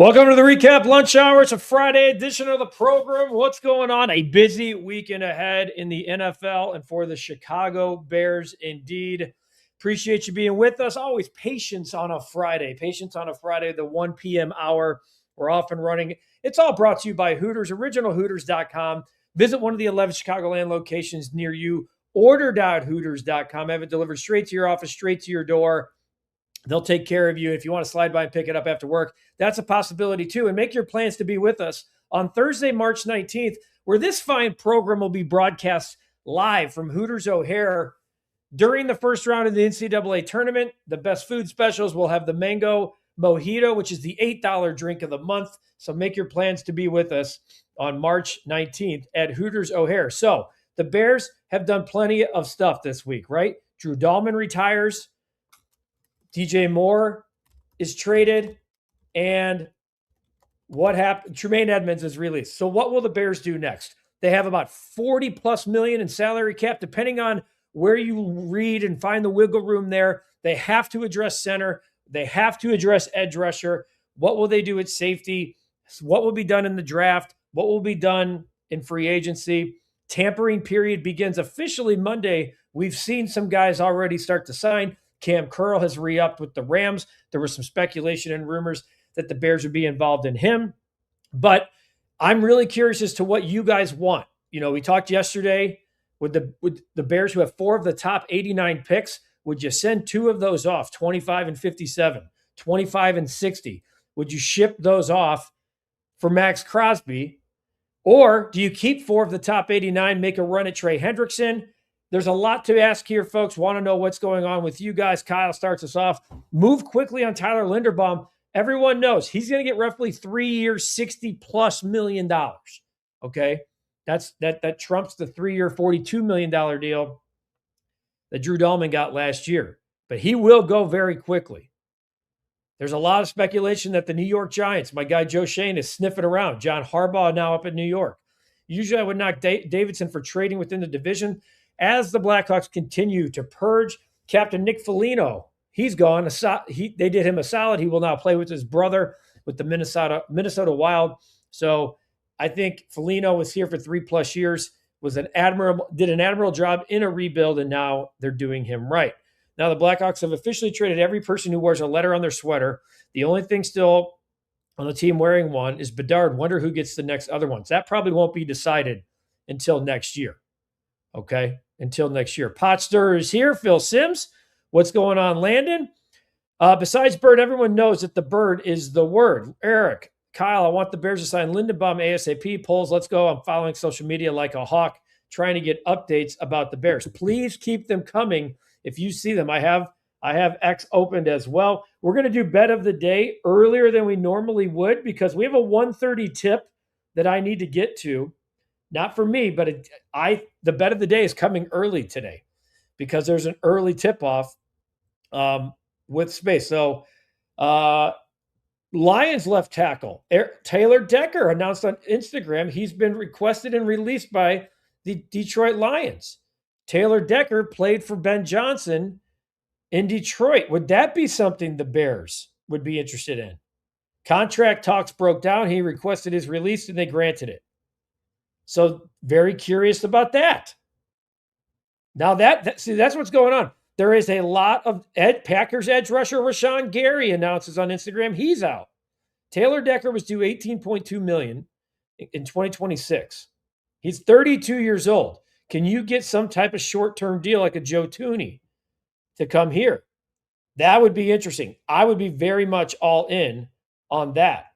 Welcome to the Recap Lunch Hour. It's a Friday edition of the program. What's going on? A busy weekend ahead in the NFL and for the Chicago Bears indeed. Appreciate you being with us. Always patience on a Friday. Patience on a Friday, the 1 p.m. hour. We're off and running. It's all brought to you by Hooters, originalhooters.com. Visit one of the 11 Chicagoland locations near you. Order.hooters.com. Have it delivered straight to your office, straight to your door. They'll take care of you. If you want to slide by and pick it up after work, that's a possibility too. And make your plans to be with us on Thursday, March 19th, where this fine program will be broadcast live from Hooters O'Hare during the first round of the NCAA tournament. The best food specials will have the mango mojito, which is the $8 drink of the month. So make your plans to be with us on March 19th at Hooters O'Hare. So the Bears have done plenty of stuff this week, right? Drew Dahlman retires. DJ Moore is traded, and what happened? Tremaine Edmonds is released. So what will the Bears do next? They have about 40 plus million in salary cap, depending on where you read and find the wiggle room there. They have to address center. They have to address edge rusher. What will they do at safety? What will be done in the draft? What will be done in free agency? Tampering period begins officially Monday. We've seen some guys already start to sign. Cam Curl has re-upped with the Rams. There was some speculation and rumors that the Bears would be involved in him. But I'm really curious as to what you guys want. You know, we talked yesterday with the Bears, who have 4 of the top 89 picks. Would you send 2 of those off, 25 and 57, 25 and 60? Would you ship those off for Max Crosby? Or do you keep 4 of the top 89, make a run at Trey Hendrickson? There's a lot to ask here, folks. Want to know what's going on with you guys. Kyle starts us off. Move quickly on Tyler Linderbaum. Everyone knows he's going to get roughly 3 years, $60+ million. Okay, that trumps the 3-year, $42 million deal that Drew Dahlman got last year. But he will go very quickly. There's a lot of speculation that the New York Giants, my guy Joe Shane, is sniffing around. John Harbaugh now up in New York. Usually I would knock Davidson for trading within the division. As the Blackhawks continue to purge, Captain Nick Foligno, he's gone. They did him a solid. He will now play with his brother with the Minnesota Wild. So I think Foligno was here for 3+ years, did an admirable job in a rebuild, and now they're doing him right. Now the Blackhawks have officially traded every person who wears a letter on their sweater. The only thing still on the team wearing one is Bedard. Wonder who gets the next other ones. That probably won't be decided until next year. Okay, until next year. Potster is here. Phil Sims, what's going on, Landon? Besides Bird, everyone knows that the Bird is the word. Eric, Kyle, I want the Bears to sign Lindenbaum ASAP. Polls, let's go. I'm following social media like a hawk, trying to get updates about the Bears. Please keep them coming if you see them. I have X opened as well. We're going to do bet of the day earlier than we normally would because we have a 1:30 tip that I need to get to. Not for me, but the bet of the day is coming early today because there's an early tip-off with space. So Lions left tackle Taylor Decker announced on Instagram he's been requested and released by the Detroit Lions. Taylor Decker played for Ben Johnson in Detroit. Would that be something the Bears would be interested in? Contract talks broke down. He requested his release and they granted it. So very curious about that. Now that's what's going on. There is a lot of Packers edge rusher Rashawn Gary announces on Instagram he's out. Taylor Decker was due $18.2 million in 2026. He's 32 years old. Can you get some type of short-term deal like a Joe Tooney to come here? That would be interesting. I would be very much all in on that.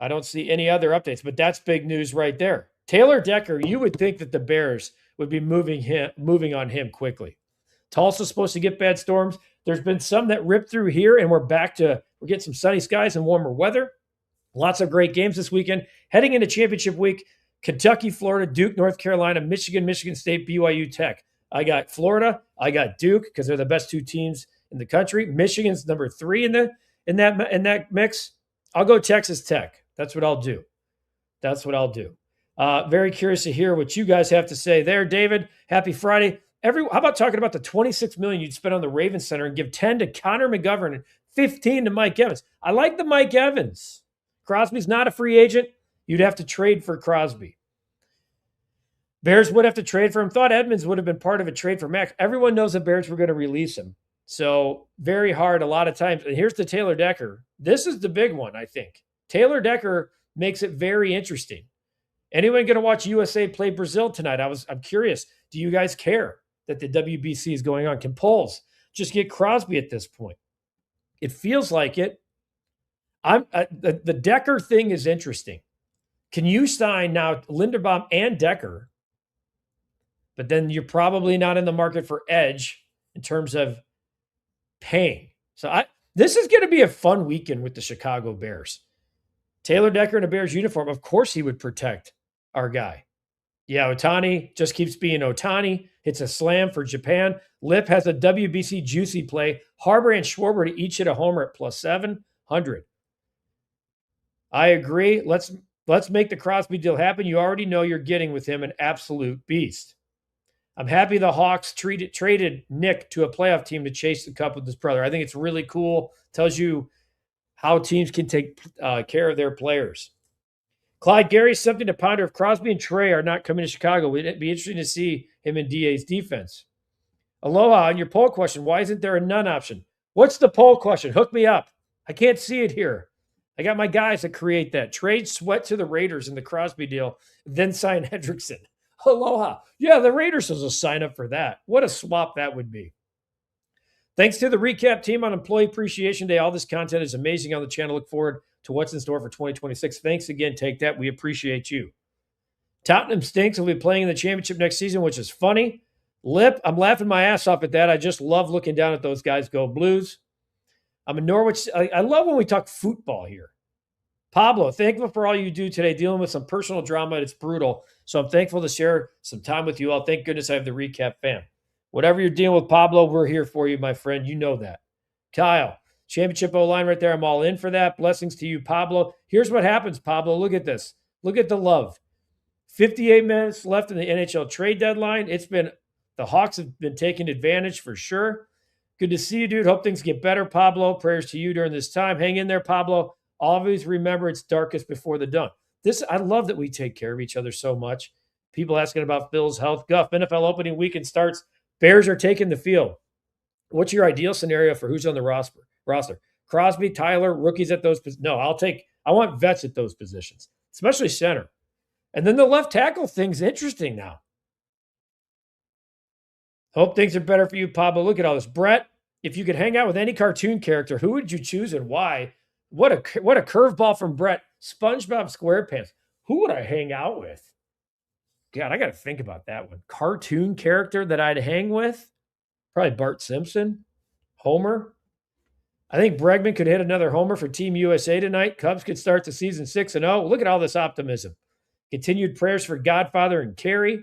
I don't see any other updates, but that's big news right there. Taylor Decker, you would think that the Bears would be moving on him quickly. Tulsa's supposed to get bad storms. There's been some that ripped through here, and we're getting some sunny skies and warmer weather. Lots of great games this weekend. Heading into championship week, Kentucky, Florida, Duke, North Carolina, Michigan, Michigan State, BYU, Tech. I got Florida. I got Duke because they're the best 2 teams in the country. Michigan's number 3 in that mix. I'll go Texas Tech. That's what I'll do. Very curious to hear what you guys have to say there. David, happy Friday. How about talking about the $26 million you'd spend on the Ravens Center and give $10 to Connor McGovern and 15 to Mike Evans. I like the Mike Evans. Crosby's not a free agent. You'd have to trade for Crosby. Bears would have to trade for him. Thought Edmonds would have been part of a trade for Max. Everyone knows the Bears were going to release him. So very hard a lot of times. And here's the Taylor Decker. This is the big one, I think. Taylor Decker makes it very interesting. Anyone going to watch USA play Brazil tonight? I'm curious. Do you guys care that the WBC is going on? Can Poles just get Crosby at this point? It feels like it. The Decker thing is interesting. Can you sign now Linderbaum and Decker? But then you're probably not in the market for edge in terms of paying. So this is going to be a fun weekend with the Chicago Bears. Taylor Decker in a Bears uniform, of course he would protect our guy. Yeah, Ohtani just keeps being Ohtani. Hits a slam for Japan. Lip has a WBC juicy play. Harbor and Schwarber to each hit a homer at plus 700. I agree. Let's make the Crosby deal happen. You already know you're getting with him an absolute beast. I'm happy the Hawks traded Nick to a playoff team to chase the cup with his brother. I think it's really cool. Tells you how teams can take care of their players. Clyde Gary, something to ponder. If Crosby and Trey are not coming to Chicago, it'd be interesting to see him in DA's defense. Aloha, on your poll question, why isn't there a none option? What's the poll question? Hook me up. I can't see it here. I got my guys that create that. Trade Sweat to the Raiders in the Crosby deal, then sign Hendrickson. Aloha. Yeah, the Raiders will sign up for that. What a swap that would be. Thanks to the Recap team on Employee Appreciation Day. All this content is amazing on the channel. Look forward to what's in store for 2026. Thanks again, Take That. We appreciate you. Tottenham stinks. We'll be playing in the championship next season, which is funny. Lip, I'm laughing my ass off at that. I just love looking down at those guys go Blues. I'm in Norwich. I love when we talk football here. Pablo, thankful for all you do today, dealing with some personal drama. It's brutal. So I'm thankful to share some time with you all. Thank goodness I have the Recap fam. Whatever you're dealing with, Pablo, we're here for you, my friend. You know that. Kyle, championship O-line right there. I'm all in for that. Blessings to you, Pablo. Here's what happens, Pablo. Look at this. Look at the love. 58 minutes left in the NHL trade deadline. The Hawks have been taking advantage for sure. Good to see you, dude. Hope things get better, Pablo. Prayers to you during this time. Hang in there, Pablo. Always remember it's darkest before the dawn. I love that we take care of each other so much. People asking about Phil's health. Guff, NFL opening weekend starts. Bears are taking the field. What's your ideal scenario for who's on the roster? Crosby, Tyler, rookies at those positions. No, I want vets at those positions, especially center. And then the left tackle thing's interesting now. Hope things are better for you, Pablo. Look at all this. Brett, if you could hang out with any cartoon character, who would you choose and why? What a curveball from Brett. SpongeBob SquarePants. Who would I hang out with? God, I got to think about that one. Cartoon character that I'd hang with? Probably Bart Simpson. Homer. I think Bregman could hit another homer for Team USA tonight. Cubs could start the season 6-0. Look at all this optimism. Continued prayers for Godfather and Carrie.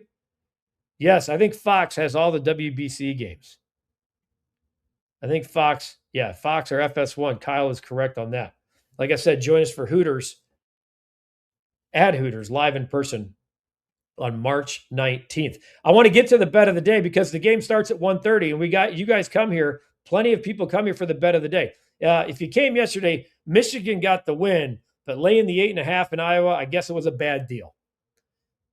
Yes, I think Fox has all the WBC games. I think Fox or FS1. Kyle is correct on that. Like I said, join us for Hooters at Hooters live in person on March 19th. I want to get to the bet of the day because the game starts at 1:30 and we got you guys come here. Plenty of people come here for the bet of the day. If you came yesterday, Michigan got the win, but laying the 8.5 in Iowa, I guess it was a bad deal.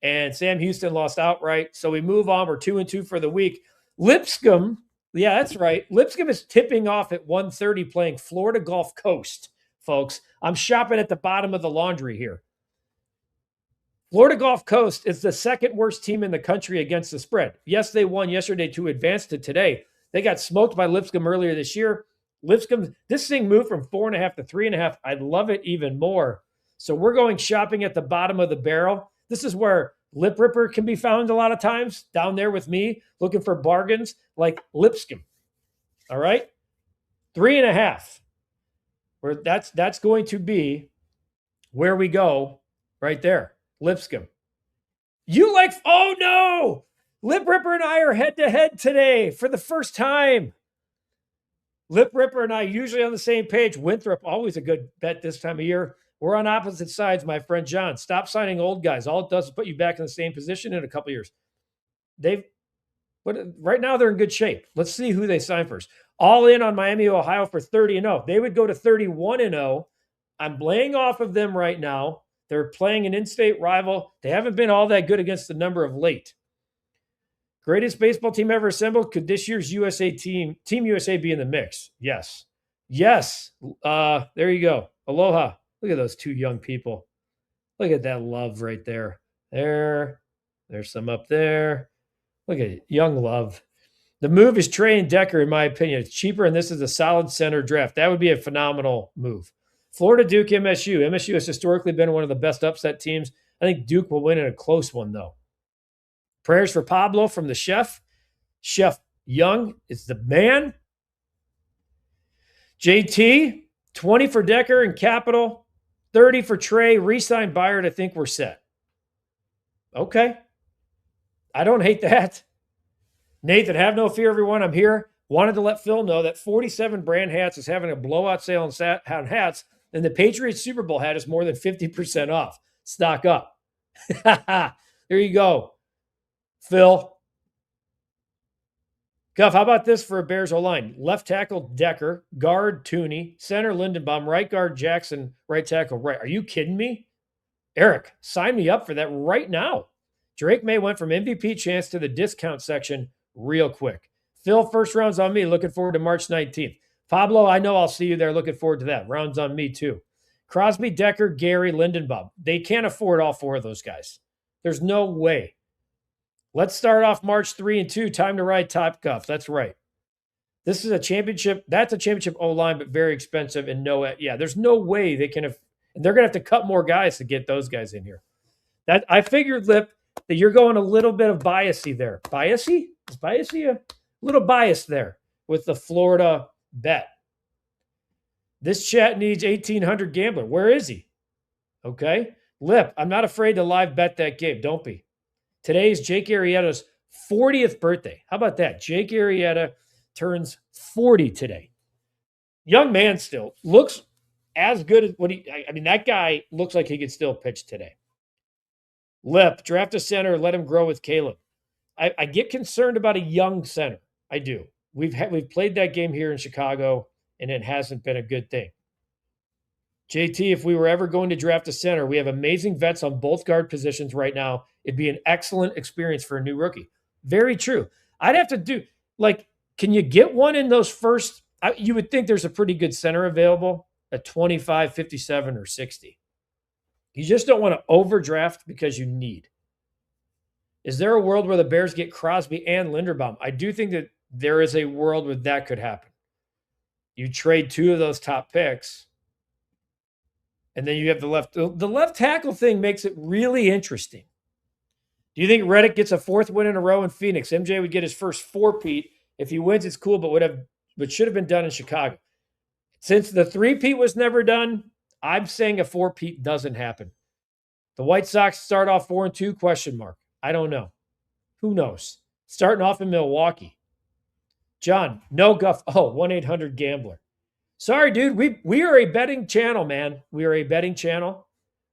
And Sam Houston lost outright. So we move on. We're 2-2 for the week. Lipscomb, yeah, that's right. Lipscomb is tipping off at 1:30 playing Florida Gulf Coast, folks. I'm shopping at the bottom of the laundry here. Florida Gulf Coast is the second worst team in the country against the spread. Yes, they won yesterday to advance to today. They got smoked by Lipscomb earlier this year. Lipscomb, this thing moved from 4.5 to 3.5. I'd love it even more. So we're going shopping at the bottom of the barrel. This is where Lip Ripper can be found a lot of times, down there with me, looking for bargains like Lipscomb. All right? 3.5. Where that's going to be where we go right there. Lipscomb. Oh no! Lip Ripper and I are head-to-head today for the first time. Lip Ripper and I usually on the same page. Winthrop, always a good bet this time of year. We're on opposite sides, my friend John. Stop signing old guys. All it does is put you back in the same position in a couple years. But right now they're in good shape. Let's see who they sign first. All in on Miami, Ohio for 30-0. They would go to 31-0. I'm laying off of them right now. They're playing an in-state rival. They haven't been all that good against the number of late. Greatest baseball team ever assembled. Could this year's USA Team USA, be in the mix? Yes. Yes. There you go. Aloha. Look at those two young people. Look at that love right there. There's some up there. Look at it. Young love. The move is Trey and Decker, in my opinion. It's cheaper, and this is a solid center draft. That would be a phenomenal move. Florida, Duke, MSU. MSU has historically been one of the best upset teams. I think Duke will win in a close one, though. Prayers for Pablo from the chef. Chef Young is the man. JT, 20 for Decker and Capital, 30 for Trey. Re-sign Byard. I think we're set. Okay. I don't hate that. Nathan, have no fear, everyone. I'm here. Wanted to let Phil know that 47 Brand Hats is having a blowout sale on hats, and the Patriots Super Bowl hat is more than 50% off. Stock up. There you go, Phil. Guff, how about this for a Bears O-line? Left tackle, Decker. Guard, Tooney. Center, Lindenbaum. Right guard, Jackson. Right tackle, right. Are you kidding me? Eric, sign me up for that right now. Drake May went from MVP chance to the discount section real quick. Phil, first round's on me. Looking forward to March 19th. Pablo, I know I'll see you there. Looking forward to that. Round's on me too. Crosby, Decker, Gary, Lindenbaum. They can't afford all four of those guys. There's no way. Let's start off March 3 and 2. Time to ride Top Guff. That's right. This is a championship. That's a championship O-line, but very expensive. And there's no way they can have. They're going to have to cut more guys to get those guys in here. That I figured, Lip, that you're going a little bit of biasy there. Biasy? Is biasy a little bias there with the Florida bet? This chat needs 1,800 gambler. Where is he? Okay. Lip, I'm not afraid to live bet that game. Don't be. Today is Jake Arrieta's 40th birthday. How about that? Jake Arrieta turns 40 today. Young man still. Looks as good as that guy looks like he could still pitch today. Lip, draft a center, let him grow with Caleb. I get concerned about a young center. I do. We've played that game here in Chicago, and it hasn't been a good thing. JT, if we were ever going to draft a center, we have amazing vets on both guard positions right now. It'd be an excellent experience for a new rookie. Very true. I'd have to do, can you get one in those first? You would think there's a pretty good center available at 25, 57, or 60. You just don't want to overdraft because you need. Is there a world where the Bears get Crosby and Linderbaum? I do think that there is a world where that could happen. You trade two of those top picks, and then you have the left. The left tackle thing makes it really interesting. Do you think Reddick gets a fourth win in a row in Phoenix? MJ would get his first four-peat. If he wins, it's cool, but should have been done in Chicago. Since the three-peat was never done, I'm saying a four-peat doesn't happen. The White Sox start off 4-2, question mark. I don't know. Who knows? Starting off in Milwaukee. John, no guff. Oh, 1-800-GAMBLER. Sorry, dude. We are a betting channel, man. We are a betting channel.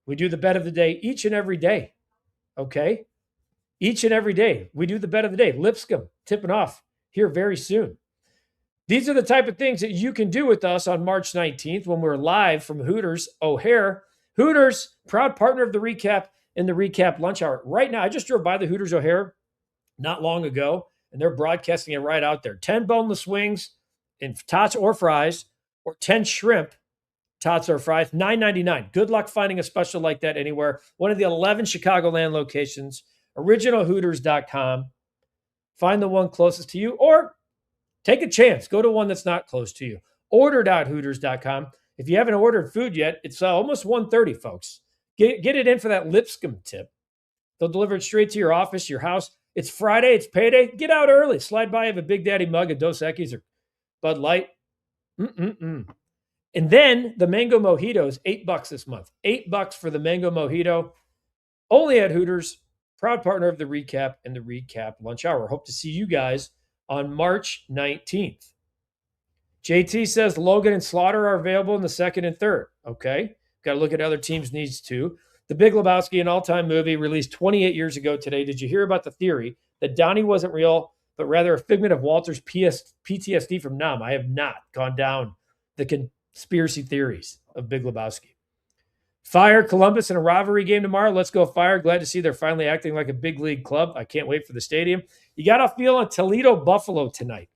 We do the bet of the day each and every day. Okay? Each and every day. We do the bet of the day. Lipscomb tipping off here very soon. These are the type of things that you can do with us on March 19th when we're live from Hooters O'Hare. Hooters, proud partner of the Recap in the Recap Lunch Hour. Right now, I just drove by the Hooters O'Hare not long ago, and they're broadcasting it right out there. 10 boneless wings in tots or fries, or 10 shrimp tots or fries, $9.99. Good luck finding a special like that anywhere. One of the 11 Chicagoland locations, originalhooters.com. Find the one closest to you, or take a chance. Go to one that's not close to you. Order.hooters.com. If you haven't ordered food yet, it's almost 1:30, folks. Get it in for that Lipscomb tip. They'll deliver it straight to your office, your house. It's Friday. It's payday. Get out early. Slide by, have a Big Daddy mug of Dos Equis or Bud Light. And then the Mango Mojito is $8 this month. $8 for the Mango Mojito. Only at Hooters. Proud partner of the Recap and the Recap Lunch Hour. Hope to see you guys on March 19th. JT says Logan and Slaughter are available in the second and third. Okay. Got to look at other teams' needs too. The Big Lebowski, an all-time movie released 28 years ago today. Did you hear about the theory that Donnie wasn't real, but rather a figment of Walter's PTSD from Nam. I have not gone down the conspiracy theories of Big Lebowski. Fire Columbus in a rivalry game tomorrow. Let's go Fire. Glad to see they're finally acting like a big league club. I can't wait for the stadium. You got a feel on Toledo Buffalo tonight.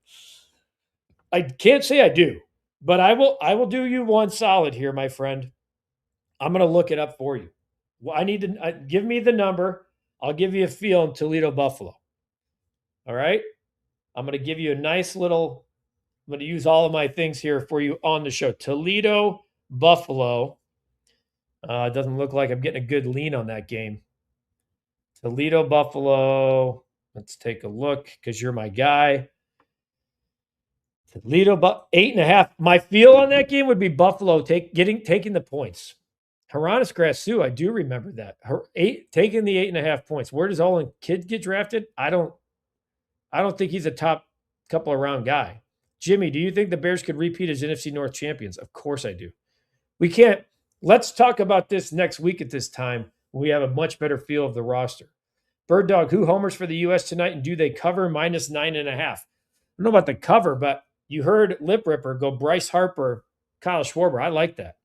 I can't say I do, but I will do you one solid here, my friend. I'm going to look it up for you. Well, I need to give me the number. I'll give you a feel on Toledo Buffalo. All right? I'm going to give you a nice little, I'm going to use all of my things here for you on the show. Toledo Buffalo. It doesn't look like I'm getting a good lean on that game. Toledo Buffalo. Let's take a look because you're my guy. Toledo 8.5. My feel on that game would be Buffalo taking the points. Haranis Grasu, I do remember that. Taking the 8.5 points. Where does Olin Kidd get drafted? I don't think he's a top couple of round guy. Jimmy, do you think the Bears could repeat as NFC North champions? Of course I do. We can't. Let's talk about this next week at this time when we have a much better feel of the roster. Bird Dog, who homers for the U.S. tonight, and do they cover -9.5? I don't know about the cover, but you heard Lip Ripper go Bryce Harper, Kyle Schwarber. I like that.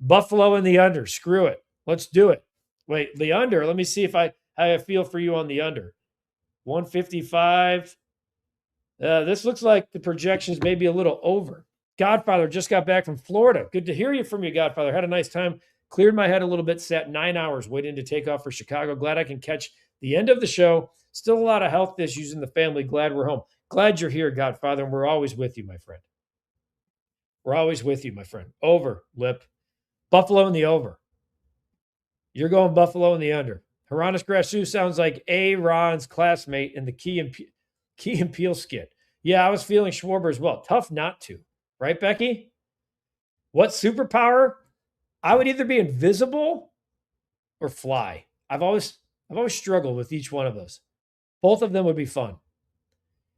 Buffalo in the under. Screw it. Let's do it. Wait, the under. Let me see if I have a feel for you on the under. 155. This looks like the projections may be a little over. Godfather just got back from Florida. Good to hear you from you, Godfather. Had a nice time. Cleared my head a little bit. Sat 9 hours waiting to take off for Chicago. Glad I can catch the end of the show. Still a lot of health issues in the family. Glad we're home. Glad you're here, Godfather, and we're always with you, my friend. We're always with you, my friend. Over, Lip. Buffalo in the over. You're going Buffalo in the under. Haranis Grasu sounds like Ron's classmate in the Key and Peele skit. Yeah, I was feeling Schwarber as well. Tough not to. Right, Becky? What superpower? I would either be invisible or fly. I've always struggled with each one of those. Both of them would be fun.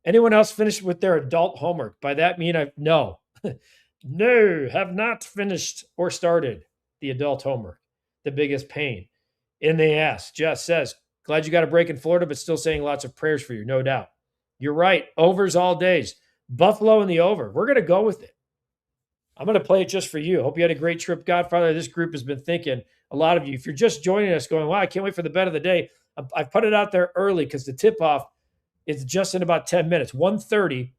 Anyone else finished with their adult homework? By that mean no. No, have not finished or started the adult homework. The biggest pain in the ass. Jess says, glad you got a break in Florida, but still saying lots of prayers for you, no doubt. You're right. Overs all days. Buffalo in the over. We're going to go with it. I'm going to play it just for you. Hope you had a great trip, Godfather. This group has been thinking, a lot of you, if you're just joining us going, wow, I can't wait for the bet of the day. I've put it out there early because the tip-off is just in about 10 minutes. 1:30,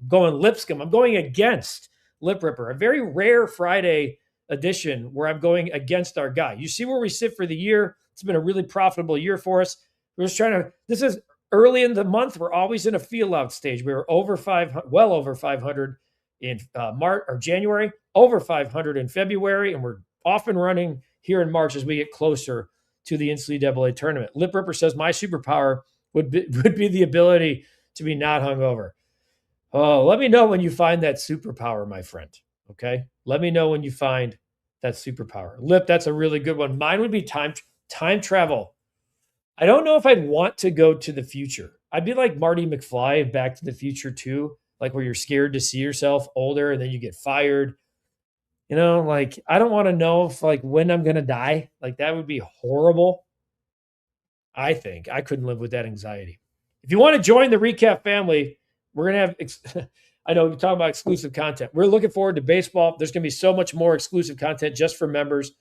I'm going Lipscomb. I'm going against Lip Ripper. A very rare Friday edition where I'm going against our guy. You see where we sit for the year. It's been a really profitable year for us. We're just this is early in the month. We're always in a feel-out stage. We were well over 500 in March or January, over 500 in February, and we're off and running here in March as we get closer to the NCAA tournament. Lip Ripper says my superpower would be the ability to be not hungover. Oh, let me know when you find that superpower, my friend. Okay, let me know when you find that superpower. Lip, that's a really good one. Mine would be time travel. I don't know if I'd want to go to the future. I'd be like Marty McFly in Back to the Future 2, like where you're scared to see yourself older and then you get fired. You know, like I don't want to know if when I'm going to die. Like that would be horrible. I think I couldn't live with that anxiety. If you want to join the Recap family, we're going to have, I know we're talking about exclusive content. We're looking forward to baseball. There's going to be so much more exclusive content just for members.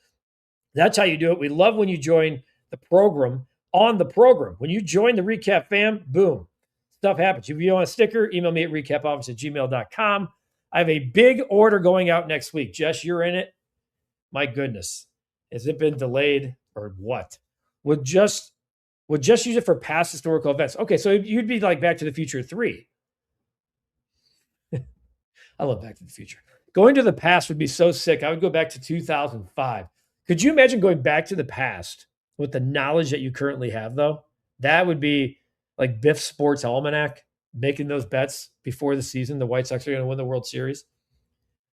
That's how you do it. We love when you join the program on the program. When you join the Recap fam, boom, stuff happens. If you want a sticker, email me at recapoffice@gmail.com. I have a big order going out next week. Jess, you're in it. My goodness. Has it been delayed or what? We'll just use it for past historical events. Okay, so you'd be like Back to the Future 3. I love Back to the Future. Going to the past would be so sick. I would go back to 2005. Could you imagine going back to the past with the knowledge that you currently have, though? That would be like Biff Sports Almanac, making those bets before the season. The White Sox are going to win the World Series.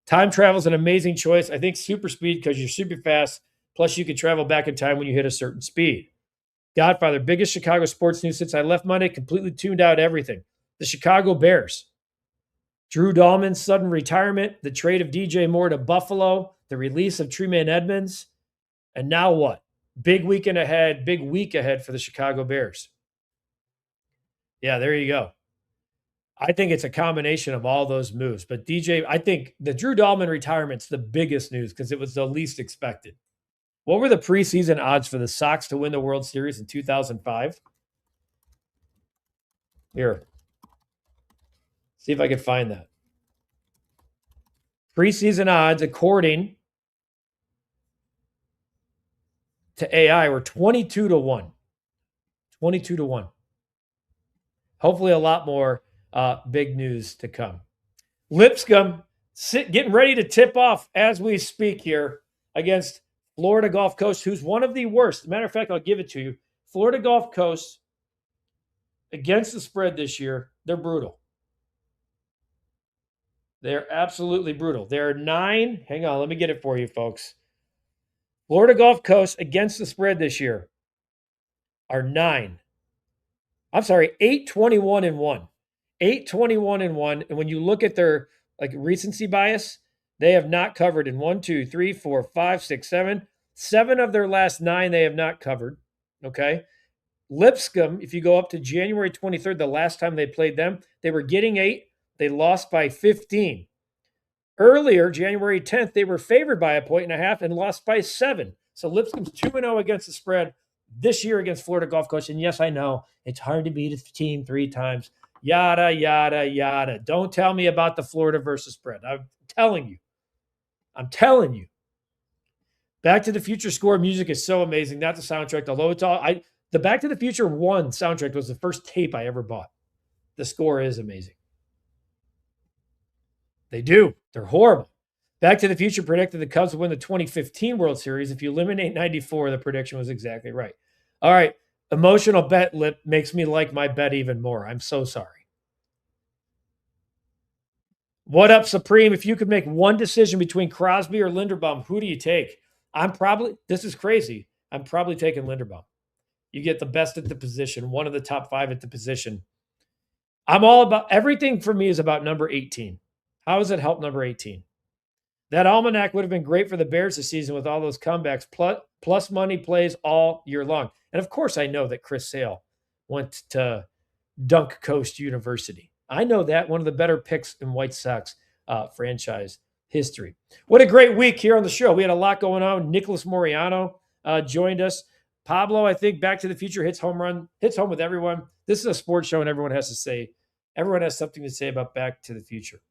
Time travel is an amazing choice. I think super speed because you're super fast. Plus, you can travel back in time when you hit a certain speed. Godfather, biggest Chicago sports news since I left Monday, completely tuned out everything. The Chicago Bears. Drew Dahlman's sudden retirement, the trade of DJ Moore to Buffalo, the release of Treeman Edmonds, and now what? Big week ahead for the Chicago Bears. Yeah, there you go. I think it's a combination of all those moves. But DJ, I think the Drew Dahlman retirement's the biggest news because it was the least expected. What were the preseason odds for the Sox to win the World Series in 2005? Here, see if I can find that. Preseason odds, according to AI, were 22 to 1. 22 to 1. Hopefully, a lot more big news to come. Lipscomb getting ready to tip off as we speak here against Florida Gulf Coast, who's one of the worst. As a matter of fact, I'll give it to you. Florida Gulf Coast against the spread this year, they're brutal. They're absolutely brutal. They're 9. Hang on, let me get it for you, folks. Florida Gulf Coast against the spread this year are 9. I'm sorry, 8-21-1. 8-21-1. And when you look at their recency bias, they have not covered in 1, 2, 3, 4, 5, 6, 7. 7 of their last 9 they have not covered. Okay. Lipscomb, if you go up to January 23rd, the last time they played them, they were getting 8. They lost by 15. Earlier, January 10th, they were favored by 1.5 and lost by 7. So Lipscomb's 2-0 against the spread this year against Florida Gulf Coast. And yes, I know it's hard to beat a team 3 times. Yada, yada, yada. Don't tell me about the Florida versus spread. I'm telling you. Back to the Future score music is so amazing. Not the soundtrack, although it's all the Back to the Future 1 soundtrack was the first tape I ever bought. The score is amazing. They do. They're horrible. Back to the Future predicted the Cubs would win the 2015 World Series. If you eliminate 94, the prediction was exactly right. All right. Emotional bet lip makes me like my bet even more. I'm so sorry. What up, Supreme? If you could make one decision between Crosby or Linderbaum, who do you take? This is crazy. I'm probably taking Linderbaum. You get the best at the position, one of the top 5 at the position. I'm all about, everything for me is about number 18. How does it help number 18? That almanac would have been great for the Bears this season with all those comebacks, plus money plays all year long. And of course, I know that Chris Sale went to Dunk Coast University. I know that, one of the better picks in White Sox franchise history. What a great week here on the show. We had a lot going on. Nicholas Moriano joined us. Pablo, I think Back to the Future hits home with everyone. This is a sports show and everyone has something to say about Back to the Future.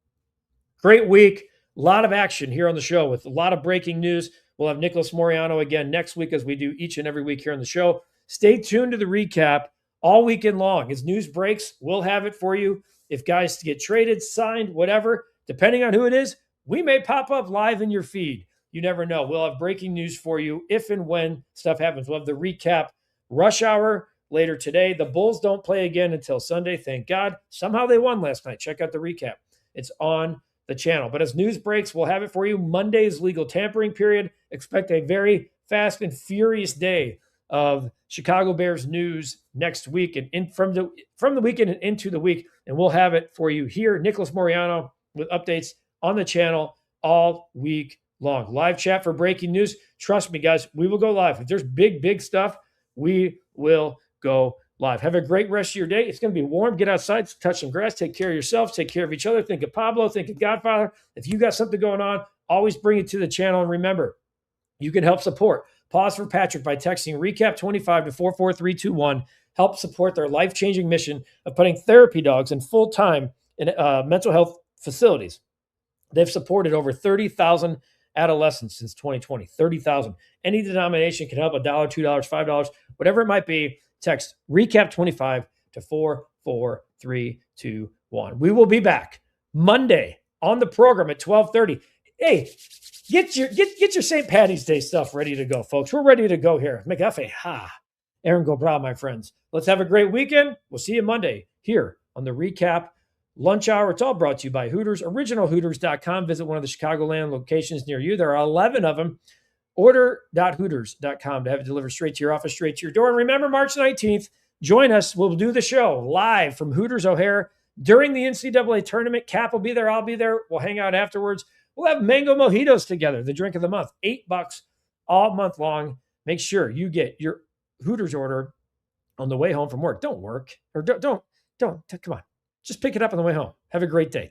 Great week. A lot of action here on the show with a lot of breaking news. We'll have Nicholas Moriano again next week as we do each and every week here on the show. Stay tuned to the recap all weekend long. As news breaks, we'll have it for you. If guys get traded, signed, whatever, depending on who it is, we may pop up live in your feed. You never know. We'll have breaking news for you if and when stuff happens. We'll have the recap rush hour later today. The Bulls don't play again until Sunday. Thank God. Somehow they won last night. Check out the recap. It's on the channel. But as news breaks, we'll have it for you. Monday's legal tampering period. Expect a very fast and furious day of Chicago Bears news next week and from the weekend and into the week. And we'll have it for you here. Nicholas Moriano with updates on the channel all week long. Live chat for breaking news. Trust me, guys, we will go live. If there's big stuff, we will go live. Have a great rest of your day. It's going to be warm. Get outside, touch some grass, take care of yourselves, take care of each other. Think of Pablo, think of Godfather. If you got something going on, always bring it to the channel. And remember, you can help support Pause for Patrick by texting REKAP 25 to 44321. Help support their life-changing mission of putting therapy dogs in full-time in mental health facilities. They've supported over 30,000 adolescents since 2020. 30,000. Any denomination can help. $1, $2, $5, whatever it might be. Text REKAP 25 to 44321. We will be back Monday on the program at 12:30. Hey, get your St. Patty's Day stuff ready to go, folks. We're ready to go here. McAfee, Aaron Gobral, my friends. Let's have a great weekend. We'll see you Monday here on the REKAP Lunch Hour. It's all brought to you by Hooters, originalhooters.com. Visit one of the Chicagoland locations near you. There are 11 of them. Order.hooters.com to have it delivered straight to your office, straight to your door. And remember, March 19th, join us. We'll do the show live from Hooters O'Hare during the NCAA tournament. Cap will be there. I'll be there. We'll hang out afterwards. We'll have mango mojitos together, the drink of the month. $8 all month long. Make sure you get your Hooters order on the way home from work. Don't work or don't Come on. Just pick it up on the way home. Have a great day.